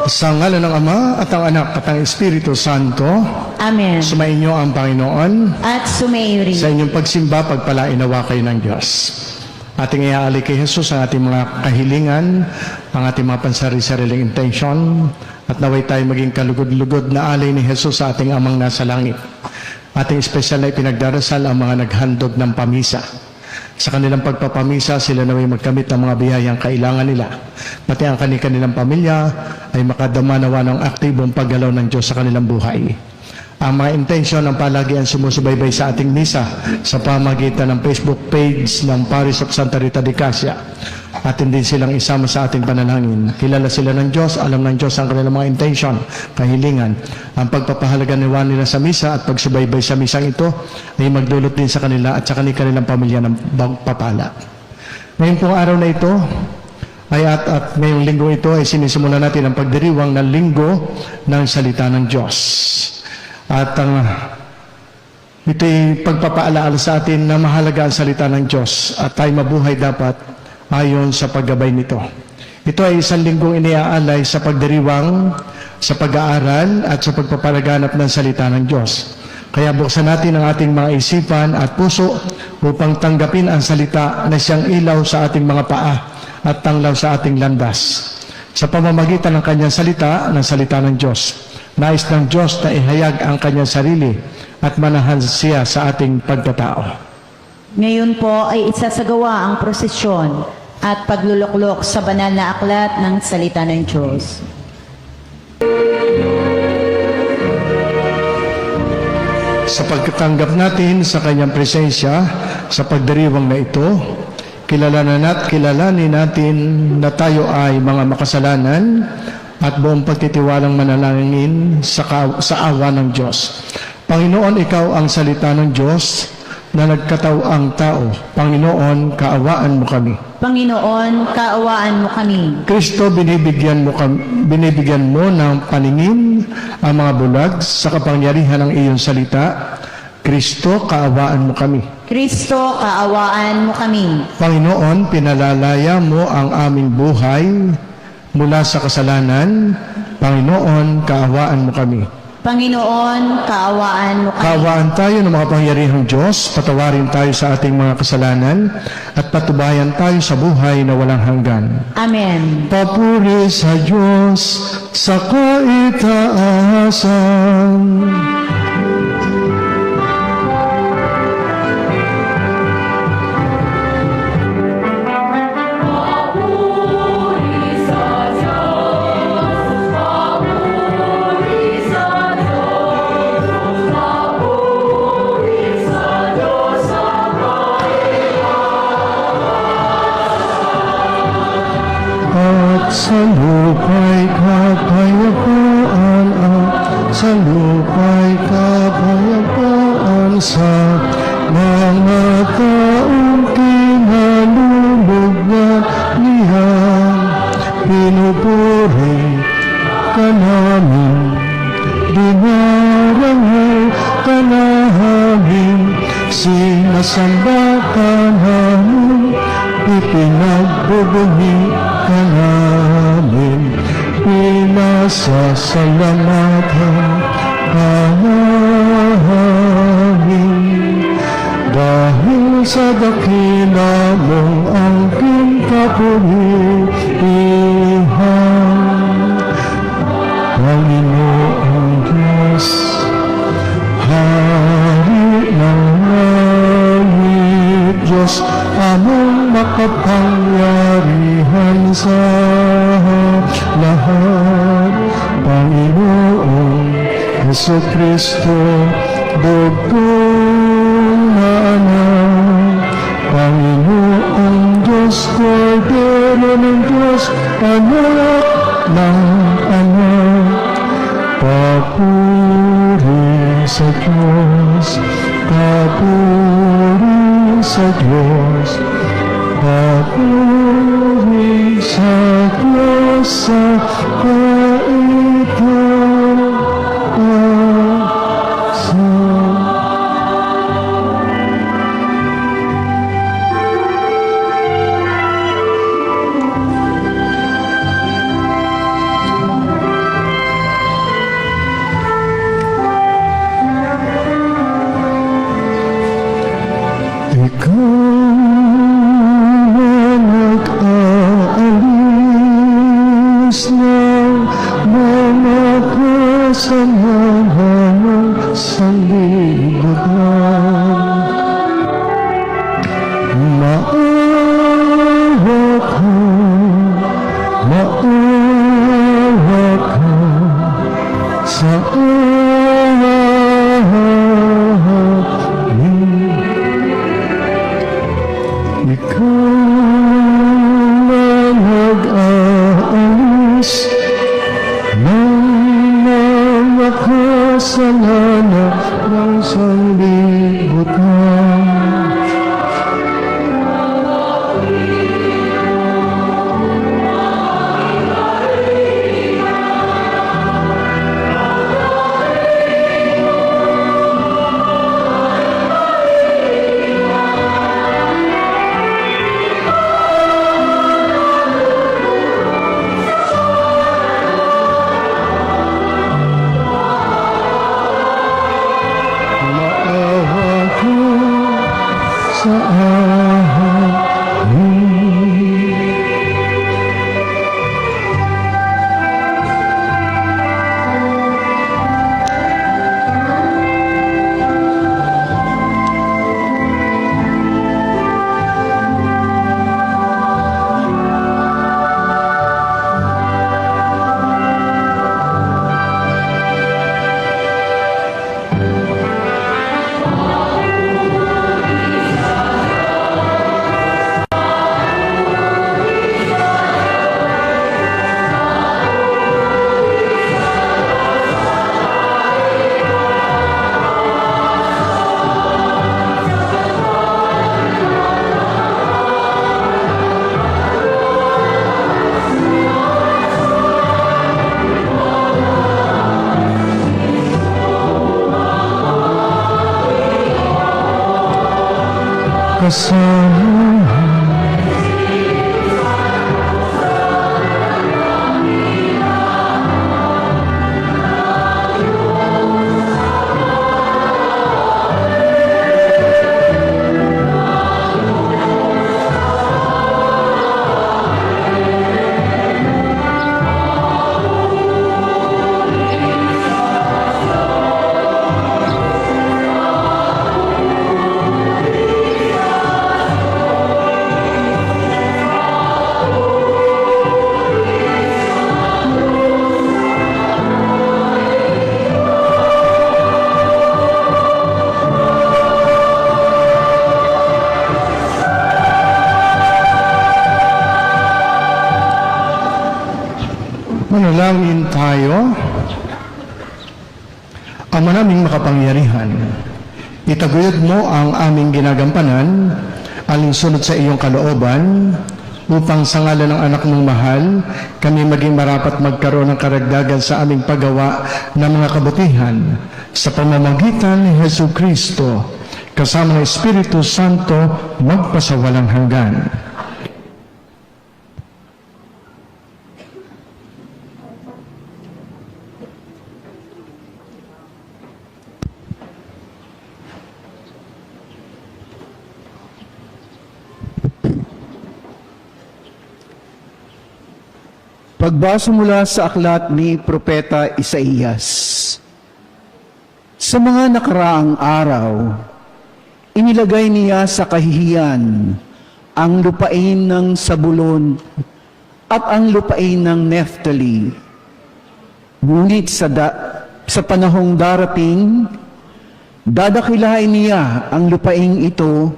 Sa ngalan ng Ama at ang Anak at ang Espiritu Santo, Amen. sumainyo ang Panginoon. At sumayo rin. Sa inyong pagsimba, pagpalain nawa kayo ng Diyos. Ating iaali kay Jesus ang ating mga kahilingan, ang ating mga pansari-sariling intention, at naway tayo maging kalugod-lugod na alay ni Jesus sa ating Amang nasa langit. Ating espesyal na ipinagdarasal ang mga naghandog ng pamisa. Sa kanilang pagpapamisa, sila naway magkamit ng mga biyayang kailangan nila. Pati ang kanilang pamilya ay makadama nawa ng aktibong paggalaw ng Diyos sa kanilang buhay. Ang mga intensyon ng palagian sumusubaybay sa ating misa sa pamagitan ng Facebook page ng Parish of Santa Rita de Casia. Atin din silang isama sa ating panalangin. Kilala sila ng Diyos, alam ng Diyos ang kanilang mga intensyon, kahilingan. Ang pagpapahalaga nila sa misa at pagsubaybay sa misang ito ay magdulot din sa kanila at sa kanilang pamilya ng pagpapala. Ngayon pong araw na ito, at ngayong linggo ito ay sinisimulan natin ang pagdiriwang ng linggo ng salita ng Diyos. At ito'y pagpapaalaala sa atin na mahalaga ang salita ng Diyos at tayo mabuhay dapat ayon sa paggabay nito. Ito ay isang linggong iniaalay sa pagdiriwang, sa pag-aaral at sa pagpapalaganap ng salita ng Diyos. Kaya buksan natin ang ating mga isipan at puso upang tanggapin ang salita na siyang ilaw sa ating mga paa at tanglaw sa ating landas. Sa pamamagitan ng kanyang salita, ng salita ng Diyos, nais ng Diyos na ihayag ang kanyang sarili at manahan siya sa ating pagkatao. Ngayon po ay isasagawa ang prosesyon at pagluluklok sa banal na aklat ng salita ng Diyos. Sa pagkatanggap natin sa kanyang presensya sa pagdiriwang na ito, kilalanin natin na tayo ay mga makasalanan at buong pagtitiwalang manalangin sa awa ng Diyos. Panginoon, ikaw ang salita ng Diyos na nagkatawang tao. Panginoon, kaawaan mo kami. Panginoon, kaawaan mo kami. Kristo, binibigyan mo ng paningin ang mga bulag sa kapangyarihan ng iyong salita. Kristo, kaawaan mo kami. Kristo, kaawaan mo kami. Panginoon, pinalalaya mo ang aming buhay mula sa kasalanan. Panginoon, kaawaan mo kami. Panginoon, kaawaan mo kami. Kaawaan tayo ng mga pangyarihang Diyos, patawarin tayo sa ating mga kasalanan, at patubayan tayo sa buhay na walang hanggan. Amen. Papuri sa Diyos sa kaitaasan. Sa lupa'y kapayapaan sa lupa'y kapayapaan sa mga taong kinalulugnan niya. Pinupuri ka namin, dinarangal ka namin, sinasamba ka namin, ipinagbubunyi ka namin, pinasasalamatan ka namin. Dahil sa dakila mong angking kapurihan, Panginoong Diyos, Hari ng langit, Diyos among makapangyarihan sa lahat. Panginoong Jesucristo, dugtong na anak. Panginoong Diyos, Kordero ng Diyos, anak ng anak. Papuri sa Diyos, papuri sa Diyos, papuri sa Diyos sa kaitaasan. Diyos ng mga kasalanan sa libutan. Maawa ka, maawa ka sa amin. Ikaw na nag-aalis ng mga kasalanan ng sanlibutan. Maawa ka sa amin. Kasama manalangin tayo. Ama naming makapangyarihan, itaguyod mo ang aming ginagampanan, alinsunod sa iyong kalooban, upang sa ngalan ng anak mong mahal, kami maging marapat magkaroon ng karagdagan sa aming paggawa ng mga kabutihan sa pamamagitan ni Hesu Kristo, kasama ng Espiritu Santo, magpasawalang hanggan. Pagbasa mula sa aklat ni Propeta Isaías. Sa mga nakaraang araw, inilagay niya sa kahihiyan ang lupain ng Zabulon at ang lupain ng Neftali. Ngunit sa panahong darating, dadakilahin niya ang lupaing ito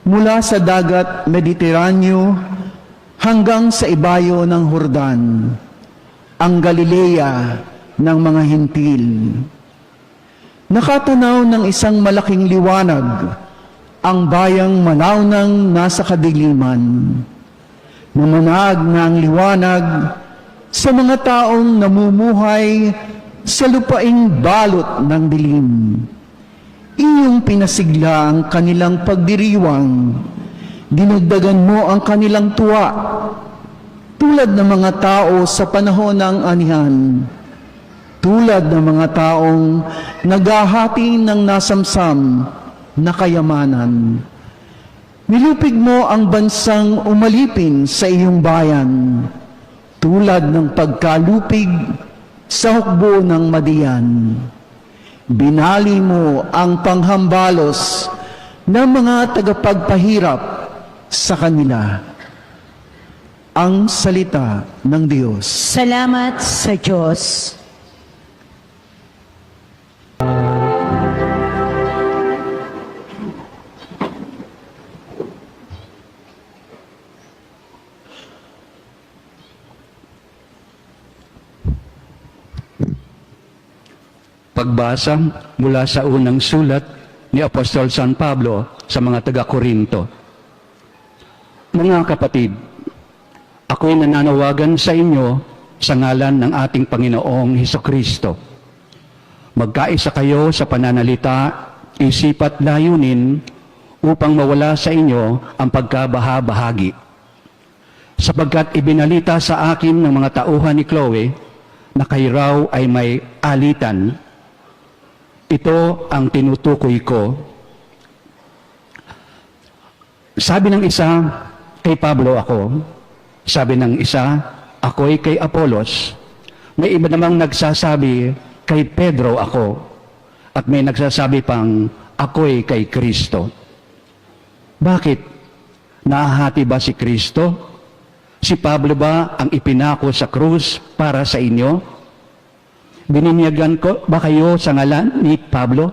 mula sa dagat Mediteraneo hanggang sa ibayo ng Hordan, ang Galilea ng mga Hintil. Nakatanaw ng isang malaking liwanag, ang bayang malawnang nasa kadiliman. Namanag na ang liwanag sa mga taong namumuhay sa lupaing balot ng dilim. Iyong pinasigla ang kanilang pagdiriwang, dinagdagan mo ang kanilang tuwa, tulad ng mga tao sa panahon ng anihan, tulad ng mga taong naghahati ng nasamsam na kayamanan. Nilupig mo ang bansang umalipin sa iyong bayan, tulad ng pagkalupig sa hukbo ng Madian. Binali mo ang panghambalos ng mga tagapagpahirap sa kanila. Ang salita ng Diyos. Salamat sa Diyos. Pagbasa mula sa unang sulat ni Apostol San Pablo sa mga taga-Korinto. Mga kapatid, ako'y nananawagan sa inyo sa ngalan ng ating Panginoong Hesukristo. Magkaisa kayo sa pananalita, isip at layunin upang mawala sa inyo ang pagkabaha-bahagi. Sapagkat ibinalita sa akin ng mga tauhan ni Chloe na kayo raw ay may alitan. Ito ang tinutukoy ko. Sabi ng isa, kay Pablo ako. Sabi ng isa, ako'y kay Apolos. May iba namang nagsasabi, kay Pedro ako. At may nagsasabi pang, ako'y kay Kristo. Bakit? Nahahati ba si Kristo? Si Pablo ba ang ipinako sa krus para sa inyo? Bininyagan ko ba kayo sa ngalan ni Pablo?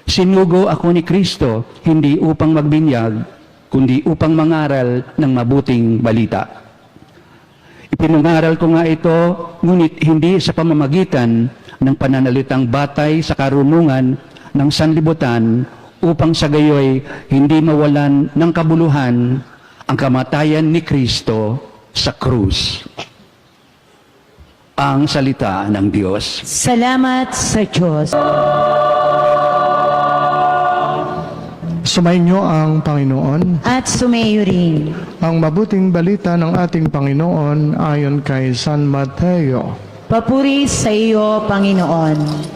Sinugo ako ni Kristo, hindi upang magbinyag, kundi upang mangaral ng mabuting balita. Ipinangaral ko nga ito, ngunit hindi sa pamamagitan ng pananalitang batay sa karunungan ng sanlibutan, upang sa gayoy hindi mawalan ng kabuluhan ang kamatayan ni Kristo sa krus. Ang salita ng Diyos. Salamat sa Diyos. Sumainyo ang Panginoon. At sumayo rin. Ang mabuting balita ng ating Panginoon ayon kay San Mateo. Papuri sa iyo, Panginoon.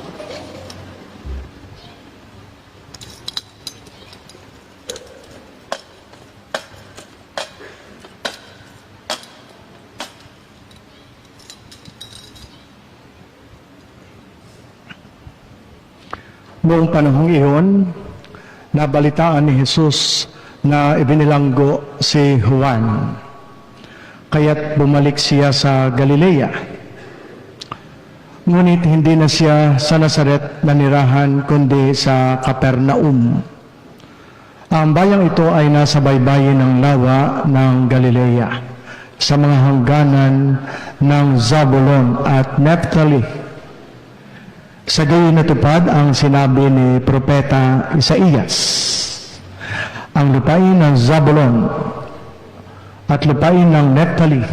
Noong panahong iyon, nabalitaan ni Jesus na ibinilanggo si Juan. Kaya't bumalik siya sa Galilea. Ngunit hindi na siya sa Nazaret nanirahan kundi sa Capernaum. Ang bayang ito ay nasa baybayin ng lawa ng Galilea, sa mga hangganan ng Zabulon at Naphtali. Sa gayon natupad ang sinabi ni Propeta Isaías. Ang lupain ng Zabulon at lupain ng Naphtali,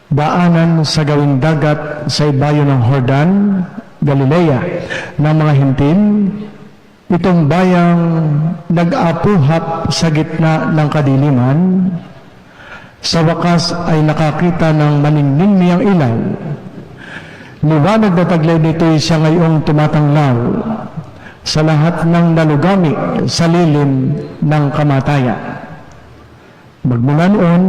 daanan sa gawing dagat sa ibayo ng Jordan, Galilea, ng mga hintin, itong bayang nag-apuhap sa gitna ng kadiliman, sa wakas ay nakakita ng maningning niyang ilaw. Liwanag na taglay nito'y siya ngayong tumatanglaw sa lahat ng nalugami sa lilim ng kamatayan. Magmula noon,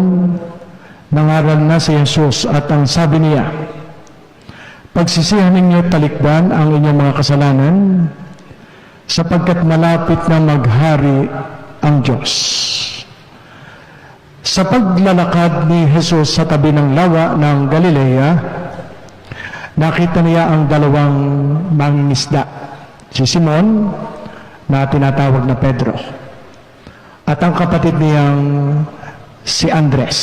nangaral na si Jesus at ang sabi niya, pagsisihan ninyo talikdan ang inyong mga kasalanan, sapagkat malapit na maghari ang Diyos. Sa paglalakad ni Jesus sa tabi ng lawa ng Galilea, nakita niya ang dalawang mangingisda, si Simon na tinatawag na Pedro at ang kapatid niyang si Andres.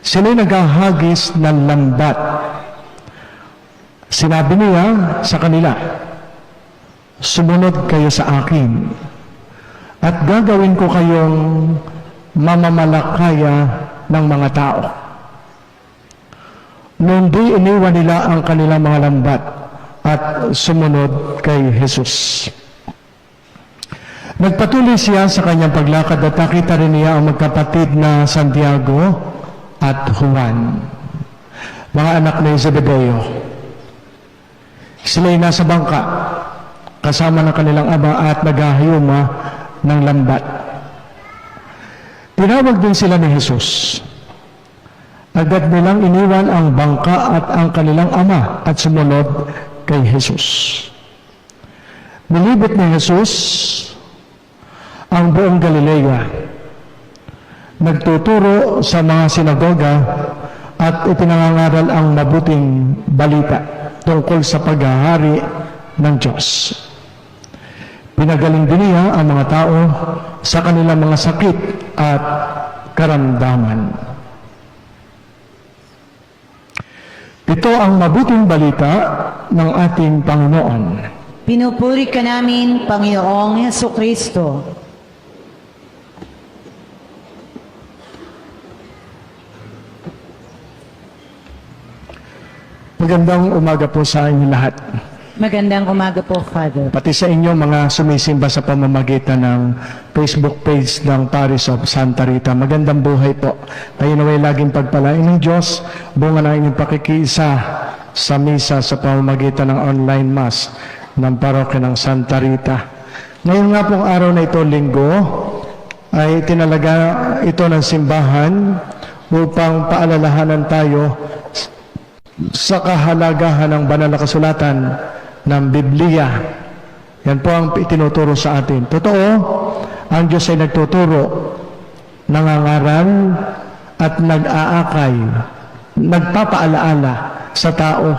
Sila'y naghahagis ng lambat. Sinabi niya sa kanila, sumunod kayo sa akin at gagawin ko kayong mamamalakaya ng mga tao. Noon di iniwan nila ang kanilang mga lambat at sumunod kay Jesus. Nagpatuloy siya sa kanyang paglakad at nakita rin niya ang magkapatid na Santiago at Juan, mga anak ni Zebedeo. Sila'y nasa bangka kasama ng kanilang ama at naghahayuma ng lambat. Tinawag din sila ni Jesus. Agad nilang iniwan ang bangka at ang kanilang ama at sumunod kay Jesus. Nilibot ni Jesus ang buong Galilea. Nagtuturo sa mga sinagoga at ipinangangaral ang mabuting balita tungkol sa paghahari ng Diyos. Pinagaling din niya ang mga tao sa kanilang mga sakit at karamdaman. Ito ang mabuting balita ng ating Panginoon. Pinupuri ka namin, Panginoong Hesukristo. Magandang umaga po sa inyo lahat. Magandang umaga po, Father. Pati sa inyo mga sumisimba sa pamamagitan ng Facebook page ng Parish of Santa Rita. Magandang buhay po. Kayo naway laging pagpalain ng Diyos, bunga ng inyong pakikiisa sa misa sa pamamagitan ng online mass ng parokya ng Santa Rita. Ngayon nga pong araw na ito, linggo, ay tinalaga ito ng simbahan upang paalalahanan tayo sa kahalagahan ng banal na kasulatan ng Biblia. Yan po ang itinuturo sa atin. Totoo, ang Diyos ay nagtuturo, nangangaral at nag-aakay, nagpapaalaala sa tao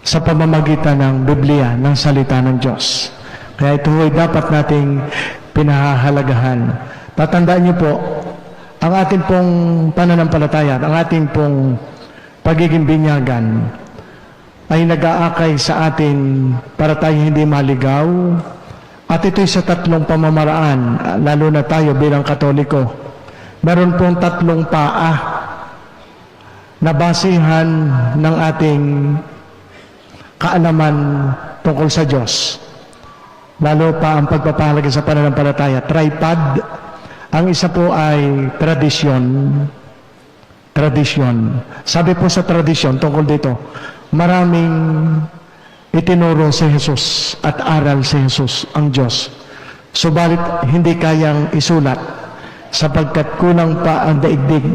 sa pamamagitan ng Biblia, ng salita ng Diyos. Kaya ito ay dapat nating pinahahalagahan. Tatandaan niyo po, ang ating pong pananampalataya, ang ating pong pagiging binyagan ay nag-aakay sa atin para tayo hindi maligaw. At ito'y sa tatlong pamamaraan, lalo na tayo bilang Katoliko. Meron pong tatlong paa na basihan ng ating kaalaman tungkol sa Diyos. Lalo pa ang pagpapahalaga sa pananampalataya. Tripod. Ang isa po ay tradisyon. Tradisyon. Sabi po sa tradisyon tungkol dito, maraming itinuro si Jesus at aral si Jesus, ang Diyos. Subalit hindi kayang isulat sapagkat kulang pa ang daigdig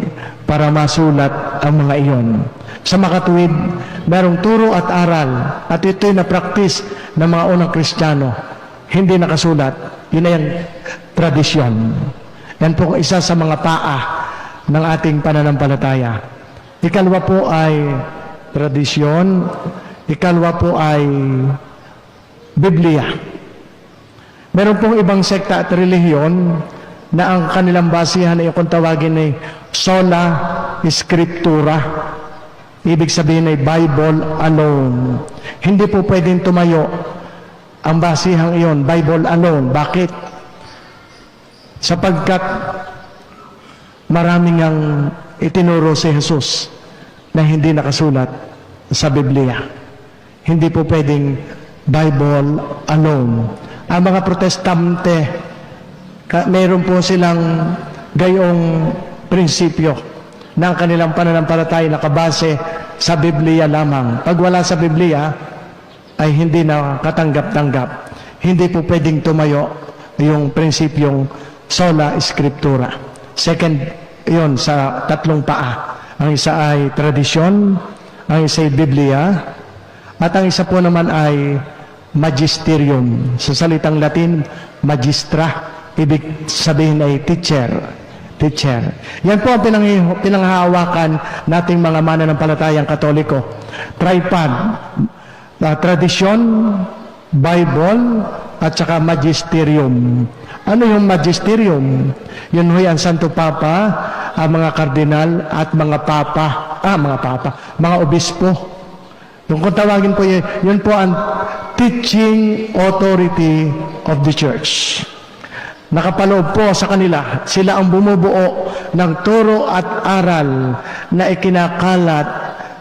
para masulat ang mga iyon. Sa makatuwid, merong turo at aral at ito'y na-practice ng mga unang Kristiyano. Hindi nakasulat. Yun ay ang tradisyon. Yan po isa sa mga paa ng ating pananampalataya. Ikalwa po ay tradisyon. Ikalwa po ay Biblia. Meron pong ibang sekta at relihiyon na ang kanilang basihan ay kung tawagin ay sola scriptura. Ibig sabihin ay Bible alone. Hindi po pwedeng tumayo ang basihang iyon, Bible alone. Bakit? Sapagkat maraming ang itinuro si Jesus na hindi nakasulat sa Biblia. Hindi po pwedeng Bible alone. Ang mga protestante, mayroon po silang gayong prinsipyo ng kanilang pananampalataya nakabase sa Biblia lamang. Pag wala sa Biblia, ay hindi na katanggap-tanggap. Hindi po pwedeng tumayo yung prinsipyong sola scriptura. Second, yon sa tatlong paa. Ang isa ay tradisyon, ang isa ay Biblia, at ang isa po naman ay magisterium. Sa salitang Latin, magistra, ibig sabihin ay teacher. Teacher. Yan po ang pinanghahawakan nating mga mananampalatayang Katoliko. Tripod, tradisyon, Bible, at saka magisterium. Ano yung magisterium? Yun ho'y ang Santo Papa, ang mga kardinal at mga mga obispo. Yung kung tawagin po yun po ang teaching authority of the church. Nakapaloob po sa kanila, sila ang bumubuo ng turo at aral na ikinakalat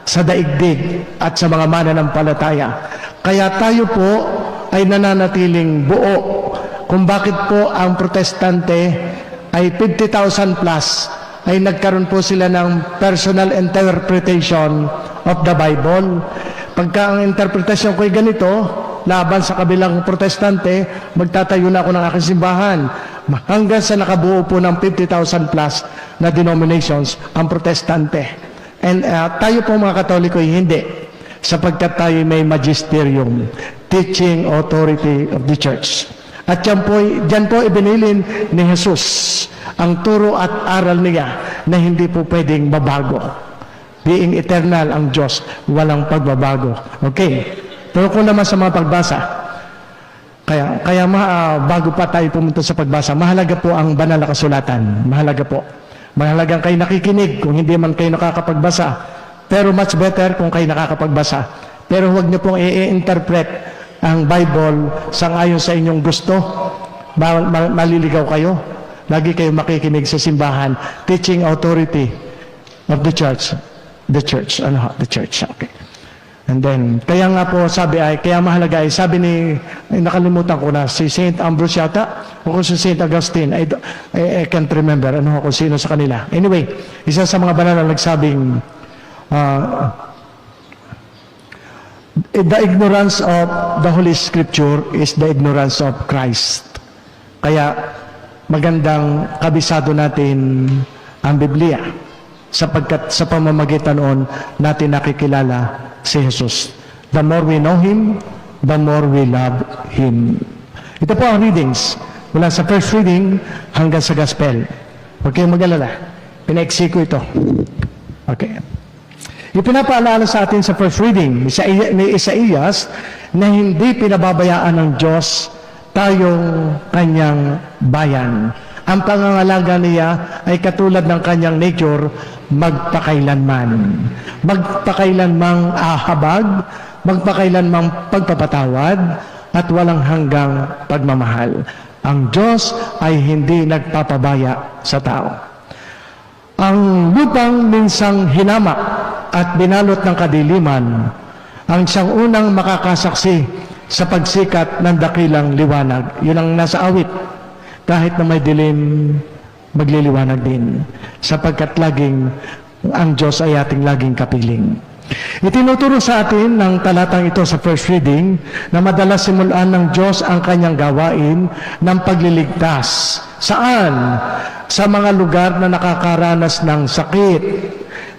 sa daigdig at sa mga mananampalataya. Kaya tayo po ay nananatiling buo kung bakit po ang protestante ay 50,000 plus ay nagkaroon po sila ng personal interpretation of the Bible. Pagka ang interpretation ko ay ganito, laban sa kabilang protestante, magtatayo na ako ng aking simbahan. hanggang sa nakabuo po ng 50,000 plus na denominations ang protestante. And tayo po mga Katoliko hindi, sapagkat tayo may magisterium, teaching authority of the church. At dyan po ibinilin ni Jesus ang turo at aral niya na hindi po pwedeng babago. Being eternal ang Diyos, walang pagbabago. Okay, turo ko naman sa mga pagbasa. Kaya bago pa tayo pumunta sa pagbasa, mahalaga po ang banal na kasulatan. Mahalaga po. Mahalagang kayo nakikinig kung hindi man kayo nakakapagbasa. Pero much better kung kayo nakakapagbasa. Pero huwag niyo pong i-interpret ang Bible sang-ayon sa inyong gusto. Maliligaw kayo. Lagi kayo makikinig sa simbahan. Teaching authority of the church. The church. The church. Okay. And then, kaya nga po kaya mahalaga sabi nakalimutan ko na, si Saint Ambrose yata, o kung si Saint Augustine, I can't remember, kung sino sa kanila. Anyway, isa sa mga banal na nagsabing, the ignorance of the Holy Scripture is the ignorance of Christ. Kaya, magandang kabisado natin ang Biblia, sapagkat sa pamamagitan noon natin nakikilala si Jesus. The more we know Him, the more we love Him. Ito po ang readings mula sa first reading hanggang sa gospel. Huwag kayong mag-alala. Pinaiksi ko ito. Okay. Ipinapaalala sa atin sa first reading ni Isaías na hindi pinababayaan ng Diyos tayong kanyang bayan. Ang pangangalaga niya ay katulad ng kanyang nature, magpakailanman. Magpakailanmang ahabag, magpakailanmang pagpapatawad, at walang hanggang pagmamahal. Ang Diyos ay hindi nagpapabaya sa tao. Ang lupang minsang hinamak at binalot ng kadiliman, ang siyang unang makakasaksi sa pagsikat ng dakilang liwanag. Yun ang nasa awit. Kahit na may dilim, magliliwanag din. Sapagkat laging ang Diyos ay ating laging kapiling. Itinuturo sa atin ng talatang ito sa first reading na madalas simulan ng Diyos ang kanyang gawain ng pagliligtas. Saan? Sa mga lugar na nakakaranas ng sakit,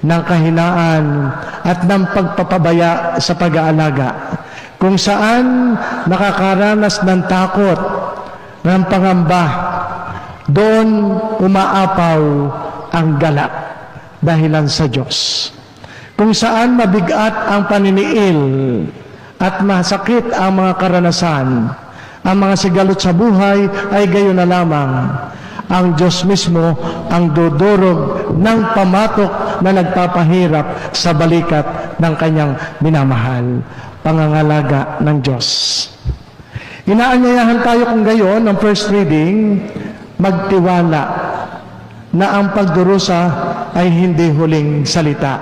ng kahinaan, at ng pagpapabaya sa pag-aalaga. Kung saan nakakaranas ng takot, ng pangamba, doon umaapaw ang galak dahilan sa Diyos. Kung saan mabigat ang paniniil at masakit ang mga karanasan, ang mga sigalot sa buhay ay gayon na lamang. Ang Diyos mismo ang dudurog ng pamatok na nagpapahirap sa balikat ng kanyang minamahal. Pangangalaga ng Diyos. Inaanyayahan tayo kung gayon ng first reading, magtiwala na ang pagdurusa ay hindi huling salita.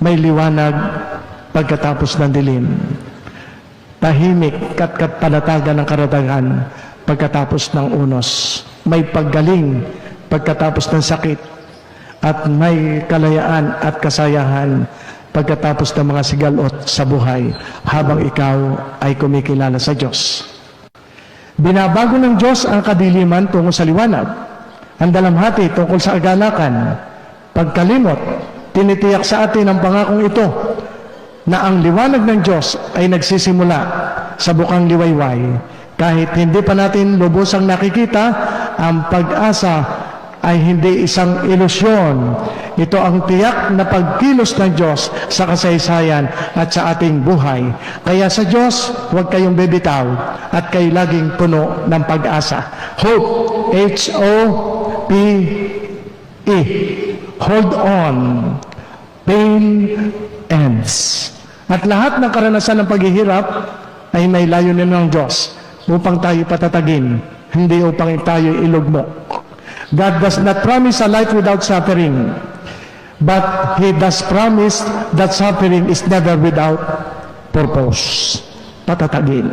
May liwanag pagkatapos ng dilim. Tahimik at panatagan ng karadagan pagkatapos ng unos. May paggaling pagkatapos ng sakit. At may kalayaan at kasayahan pagkatapos ng mga sigalot sa buhay habang ikaw ay kumikilala sa Diyos. Binabago ng Diyos ang kadiliman tungo sa liwanag. Ang dalamhati tungkol sa agalakan. Pagkalimot, tinitiyak sa atin ang pangakong ito na ang liwanag ng Diyos ay nagsisimula sa bukang liwayway. Kahit hindi pa natin lubusang nakikita, ang pag-asa ay hindi isang ilusyon. Ito ang tiyak na pagkilos ng Diyos sa kasaysayan at sa ating buhay. Kaya sa Diyos, huwag kayong bibitaw at kayo laging puno ng pag-asa. Hope, H-O-P-E. Hold on. Pain ends. At lahat ng karanasan ng paghihirap ay may layunin ng Diyos upang tayo patatagin, hindi upang tayo ilugmok. God does not promise a life without suffering, but He does promise that suffering is never without purpose. Patatagin,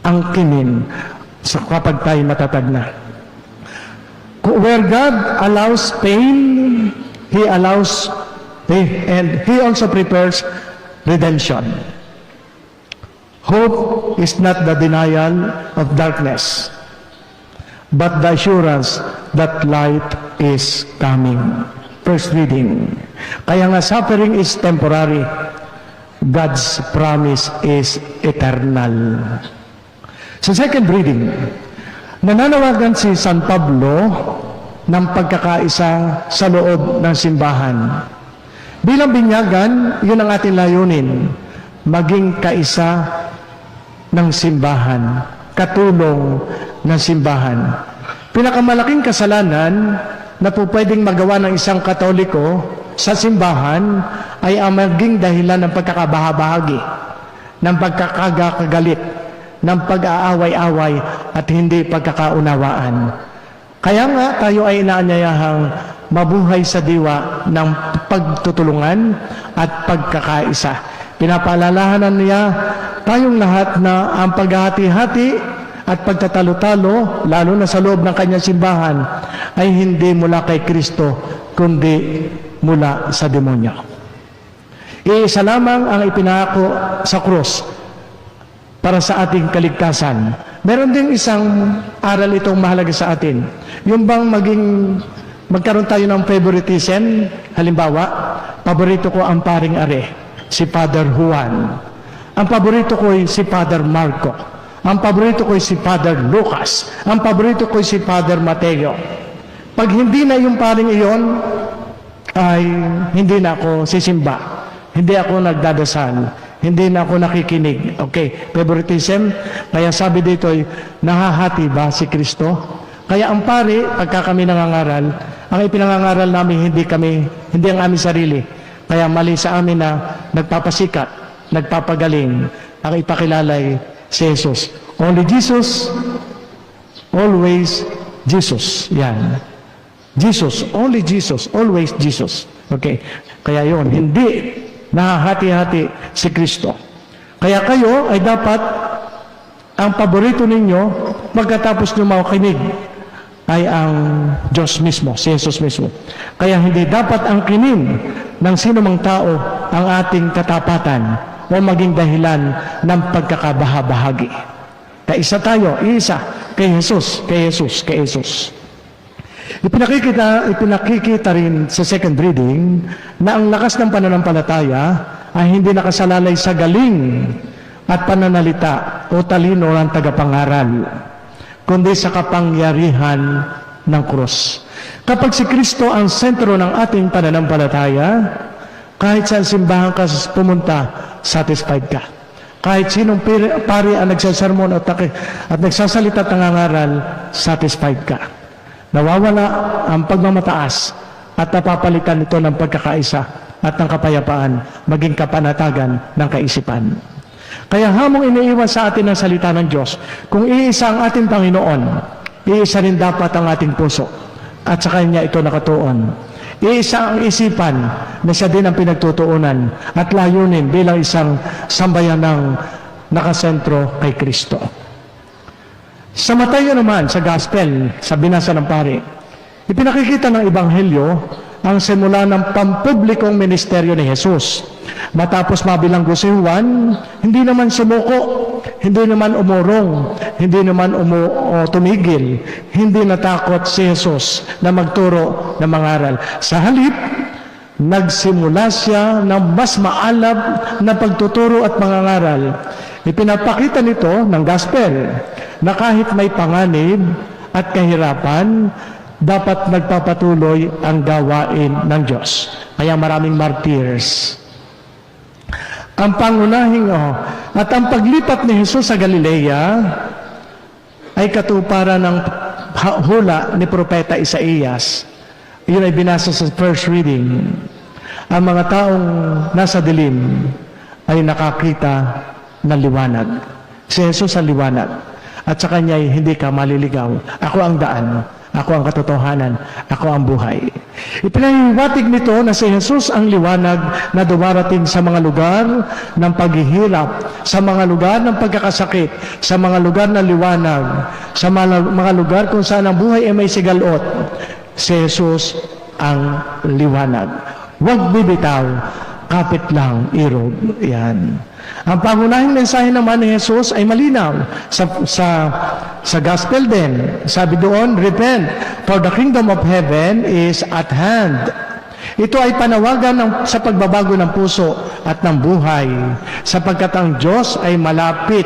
angkinin kapag tayo matatag na. Where God allows pain, He allows and He also prepares redemption. Hope is not the denial of darkness, but the assurance that light is coming. First reading. Kaya nga suffering is temporary, God's promise is eternal. Sa second reading, nananawagan si San Pablo ng pagkakaisa sa loob ng simbahan. Bilang binyagan, yun ang ating layunin, maging kaisa ng simbahan, katulong ng simbahan. Pinakamalaking kasalanan na po pwedeng magawa ng isang Katoliko sa simbahan ay ang maging dahilan ng pagkakabahabahagi, ng pagkakagalit, ng pag-aaway-away at hindi pagkakaunawaan. Kaya nga tayo ay inaanyayahang mabuhay sa diwa ng pagtutulungan at pagkakaisa. Pinapaalalahanan niya tayong lahat na ang paghahati-hati at pagtatalo-talo, lalo na sa loob ng kanyang simbahan, ay hindi mula kay Kristo, kundi mula sa demonyo. Iisa lamang ang ipinako sa krus para sa ating kaligtasan. Meron ding isang aral itong mahalaga sa atin. Yung bang magkaroon tayo ng favoritism, halimbawa, paborito ko ang paring Are, si Father Juan. Ang paborito ko ay si Father Marco. Ang paborito ko ay si Father Lucas. Ang paborito ko ay si Father Mateo. Pag hindi na yung paring iyon, ay hindi na ako sisimba. Hindi ako nagdadasal. Hindi na ako nakikinig. Okay, favoritism. Kaya sabi dito ay, nahahati ba si Kristo? Kaya ang pari, pagka kami nangangaral, ang ipinangangaral namin hindi ang aming sarili. Kaya mali sa amin na nagpapasikat, nagpapagaling, ang ipakilalay si Jesus. Only Jesus, always Jesus. Yan. Jesus, only Jesus, always Jesus. Okay. Kaya yon, hindi nahahati-hati si Kristo. Kaya kayo ay dapat ang paborito ninyo pagkatapos nyo makinig ay ang Diyos mismo, si Jesus mismo. Kaya hindi dapat ang kinin ng sinumang tao ang ating katapatan o maging dahilan ng pagkakabahabahagi. Kaisa tayo, isa, kay Jesus, kay Jesus, kay Jesus. Ipinakikita rin sa second reading na ang lakas ng pananampalataya ay hindi nakasalalay sa galing at pananalita o talino ng tagapangaral, kundi sa kapangyarihan ng krus. Kapag si Kristo ang sentro ng ating pananampalataya, kahit saan simbahan ka pumunta, satisfied ka. Kahit sinong pari ang nagsasermon at nagsasalita at nangangaral, satisfied ka. Nawawala ang pagmamataas at napapalitan ito ng pagkakaisa at ng kapayapaan, maging kapanatagan ng kaisipan. Kaya hamong iniiwan sa atin ang salita ng Diyos, kung iisa ang ating Panginoon, iisa rin dapat ang ating puso at sa Kanya ito nakatuon. Iisa ang isipan na siya din ang pinagtutuunan at layunin bilang isang sambayanang nakasentro kay Kristo. Sa Mateo naman, sa Gospel, sa binasa ng pari, ipinakikita ng Ebanghelyo ang simula ng pampublikong ministeryo ni Jesus. Matapos mabilanggo si Juan, hindi naman sumuko, hindi naman umurong, hindi naman tumigil, hindi natakot si Jesus na magturo ng mga aral. Sa halip, nagsimula siya ng mas maalab na pagtuturo at mangangaral. Ipinapakita nito ng Gospel na kahit may panganib at kahirapan, dapat nagpapatuloy ang gawain ng Diyos. Kaya maraming martyrs. Ang pangunahing at ang paglipat ni Jesus sa Galilea ay katuparan ng hula ni Propeta Isaías. Iyon ay binasa sa first reading. Ang mga taong nasa dilim ay nakakita ng liwanag. Si Jesus ang liwanag. At sa Kanya ay hindi ka maliligaw. Ako ang daan. Ako ang katotohanan. Ako ang buhay. Ipinahiwatig nito na si Jesus ang liwanag na dumarating sa mga lugar ng paghihirap, sa mga lugar ng pagkakasakit, sa mga lugar ng liwanag, sa mga lugar kung saan ang buhay ay may sigalot. Si Jesus ang liwanag. Huwag bibitaw kapit lang irog. Yan. Ang pangunahing mensahe naman ni Jesus ay malinaw sa gospel din. Sabi doon, repent, for the kingdom of heaven is at hand. Ito ay panawagan sa pagbabago ng puso at ng buhay, sapagkat ang Diyos ay malapit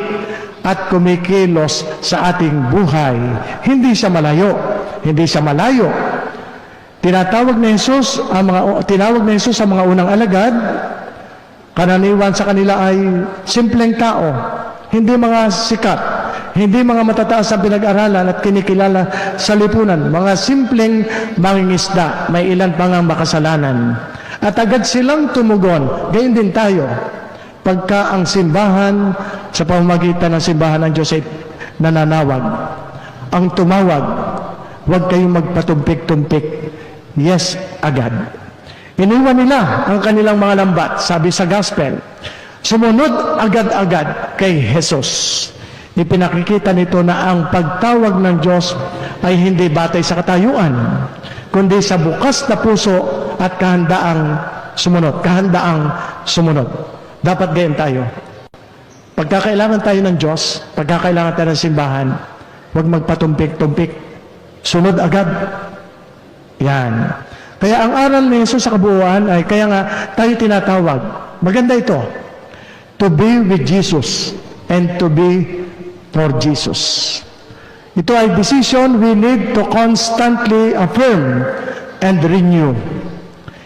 at kumikilos sa ating buhay. Hindi siya malayo. Hindi siya malayo. Tinawag ni Jesus ang mga unang alagad. Karaniwan sa kanila ay simpleng tao, hindi mga sikat, hindi mga matataas na pinag-aralan at kinikilala sa lipunan, mga simpleng mangingisda, may ilan pang makasalanan. At agad silang tumugon, gayon din tayo. Pagka ang simbahan, sa pamamagitan ng simbahan ng Diyos ay nananawag, ang tumawag, huwag kayong magpatumpik-tumpik, yes, agad. Iniwan nila ang kanilang mga lambat, sabi sa gospel. Sumunod agad-agad kay Jesus. Ipinakikita nito na ang pagtawag ng Diyos ay hindi batay sa katayuan, kundi sa bukas na puso at kahandaang sumunod. Kahandaang sumunod. Dapat gayon tayo. Pagkakailangan tayo ng Diyos, pagkakailangan tayo ng simbahan, huwag magpatumpik-tumpik. Sunod agad. Yan. Kaya ang aral ni Jesus sa kabuuan ay kaya nga tayo tinatawag. Maganda ito. To be with Jesus and to be for Jesus. Ito ay decision we need to constantly affirm and renew.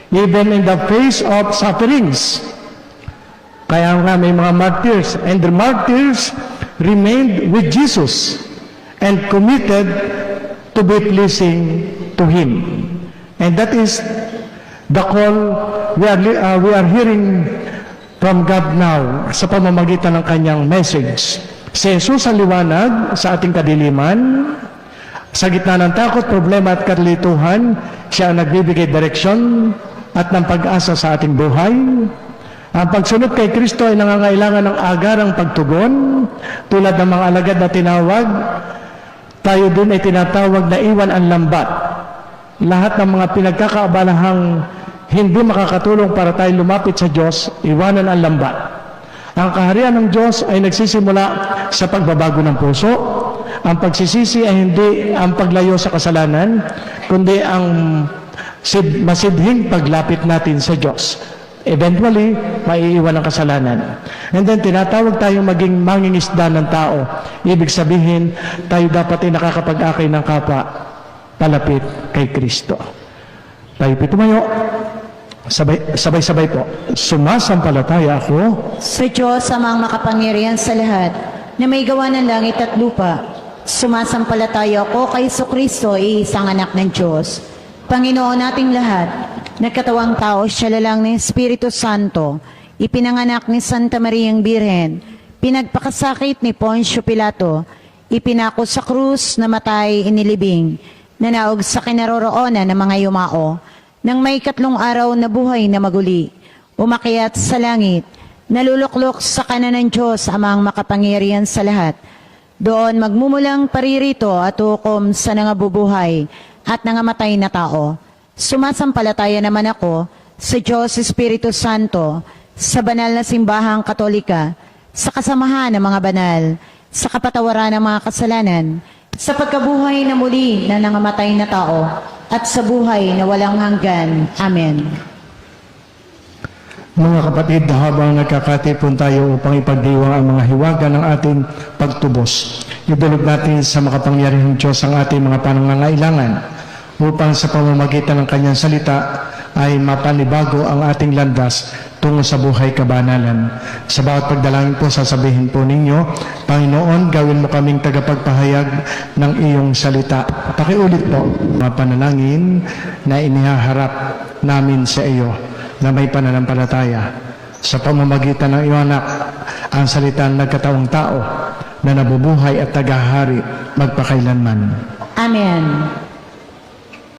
Even in the face of sufferings. Kaya nga may mga martyrs, and the martyrs remained with Jesus and committed to be pleasing to Him. And that is the call we are hearing from God now sa pamamagitan ng kanyang message. Si Jesus ang liwanag sa ating kadiliman. Sa gitna ng takot, problema at kalituhan, siya ang nagbibigay direksyon at ng pag-asa sa ating buhay. Ang pagsunod kay Kristo ay nangangailangan ng agarang pagtugon. Tulad ng mga alagad na tinawag, tayo din ay tinatawag na iwan ang lambat. Lahat ng mga pinagkakaabalahang hindi makakatulong para tayo lumapit sa Diyos, iwanan ang lambat. Ang kaharian ng Diyos ay nagsisimula sa pagbabago ng puso. Ang pagsisisi ay hindi ang paglayo sa kasalanan, kundi ang masidhing paglapit natin sa Diyos. Eventually, maiiwan ang kasalanan. And then, tinatawag tayong maging mangingisda ng tao. Ibig sabihin, tayo dapat ay nakakapag-akay ng kapwa palapit kay Kristo. Tayo tumayo. Sabay-sabay po. Sumasampalataya ako Sa Diyos amang makapangyarihan sa lahat, na may gawa ng langit at lupa. Sumasampalataya ako kay Kristo, iisang anak ng Diyos. Panginoon nating lahat, nagkatawang tao, siya lalang ng Espiritu Santo, ipinanganak ni Santa Mariang Birhen, pinagpakasakit ni Poncio Pilato, ipinako sa krus, namatay, inilibing, nanaog sa kinaroroonan ng mga yumao, nang may 3 araw na buhay na maguli, umakyat sa langit, naluluklok sa kanan ng Diyos amang makapangyarihan sa lahat. Doon magmumulang paririto at hukom sa nangabubuhay at nangamatay na tao. Sumasampalataya naman ako sa Diyos Espiritu Santo, sa banal na simbahang Katolika, sa kasamahan ng mga banal, sa kapatawaran ng mga kasalanan, sa pagkabuhay na muli na nangamatay na tao, at sa buhay na walang hanggan. Amen. Mga kapatid, habang nagkakatipon tayo upang ipagdiwang ang mga hiwaga ng ating pagtubos, idulog natin sa makapangyarihang Diyos ang ating mga panangangailangan upang sa pamamagitan ng kanyang salita ay mapanibago ang ating landas tungo sa buhay kabanalan. Sa bawat pagdalangin po, sasabihin po ninyo, Panginoon, gawin mo kaming tagapagpahayag ng iyong salita. Pakiulit po, mga panalangin na inihaharap namin sa iyo na may pananampalataya. Sa pamamagitan ng iyong anak, ang salita ng nagkataong tao na nabubuhay at tagahari magpakailanman. Amen.